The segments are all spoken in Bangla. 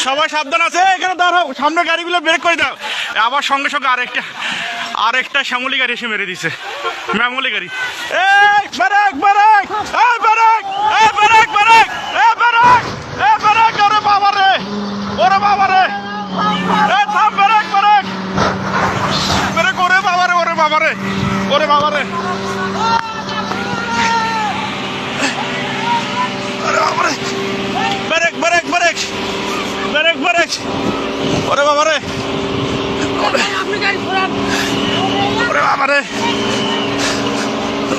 সবাই সাবধান আছে, এখানে দাঁড়াও, সামনে গাড়িগুলো ব্রেক করে দাও। আবার সঙ্গে সঙ্গে আরেকটা শ্যামলি গাড়ি এসে মেরে দিছে, ম্যামলি গাড়ি। এই ব্রেক ব্রেক, এই ব্রেক, এই ব্রেক ব্রেক, এই ব্রেক, এই ব্রেক, ওরে বাবা রে, ওরে বাবা রে, এই থাম, ব্রেক ব্রেক ব্রেক, ওরে বাবা রে, ওরে বাবা রে, ওরে বাবা রে, break break break break break, ওরে বাবা রে, ওরে বাবা রে,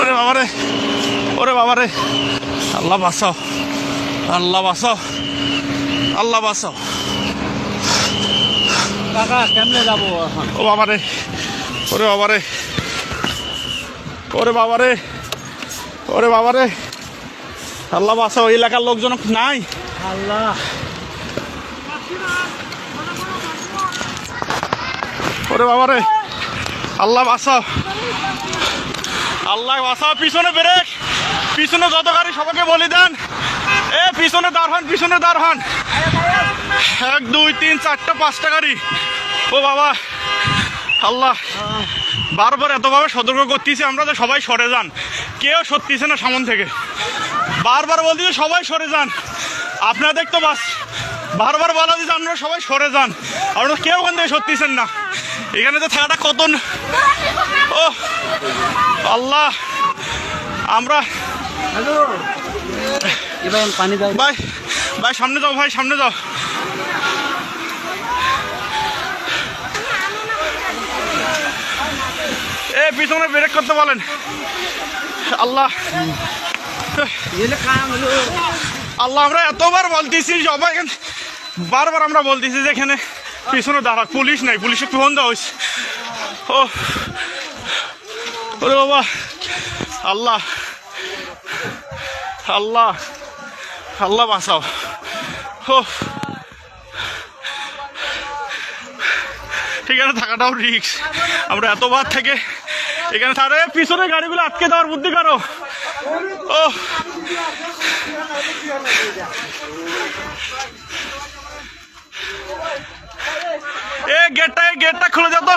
ওরে বাবা রে, ওরে বাবা রে, আল্লাহ বাঁচাও, আল্লাহ বাঁচাও, আল্লাহ বাঁচাও। কাকা কেমনে যাবো এখন? ও বাবা রে, ওরে বাবা রে, ওরে বাবা রে, ওরে বাবা রে, আল্লাহ বাঁচাও। এলাকার লোকজন নাই, আল্লাহ, ওরে বাবা রে, আল্লাহ বাঁচাও, আল্লাহ বাঁচাও। পিছনে ব্রেক, পিছনে যত গাড়ি সবাইকে বলি দেন, এ পিছনে দাঁড় হন, পিছনে দাঁড় হন। 1 2 3 4টা 5টা গাড়ি। ও বাবা, আল্লাহ বারবার এতভাবে সতর্ক করতেছি আমরা যে সবাই সরে যান, কেউ সরতেছে না সামন থেকে। বারবার বলতেছে সবাই সরে যান, আপনাদের তো বাস বারবার বলা দিচ্ছে আপনারা সবাই সরে যান, আপনারা কেউ ওখান থেকে সরতেছেন না। এখানে তো থাকাটা কত, ও আল্লাহ, আমরা পানি দাও ভাই, ভাই সামনে যাও, ভাই সামনে যাও। এ পিছনে ব্রেক করতে বলেন। আল্লাহ, আল্লাহ আমরা এতবার বলতেছি সবাই, বারবার আমরা বলতেছি যে এখানে পিছনে দাঁড়া, পুলিশ নাই, পুলিশে ফোন দেওয়া হয়েছে। ও ওরে বাবা, আল্লাহ, আল্লাহ, আল্লাহ বাঁচাও। ও এখানে থাকাটাও রিস্ক, আমরা এতবার থেকে এখানে থাকা, পিছনে গাড়িগুলো আটকে দেওয়ার বুদ্ধি করো। ও গেটটা খুলে যাও তো,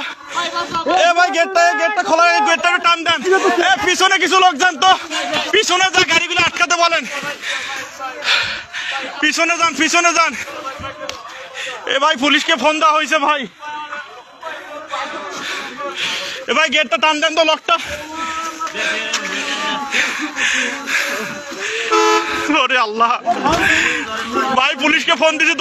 এ ভাই গেটটা খোলা, গেটটা টান দেন। এ পিছনে কিছু লোক যান তো, পিছনে যা গাড়িগুলো আটকাতে বলেন, পিছনে যান, পিছনে যান। এ ভাই পুলিশকে ফোন দেওয়া হয়েছে ভাই, এ ভাই গেটটা টান দেন তো, লকটা। ওরে আল্লাহ, ভাই পুলিশকে ফোন দিয়েছে।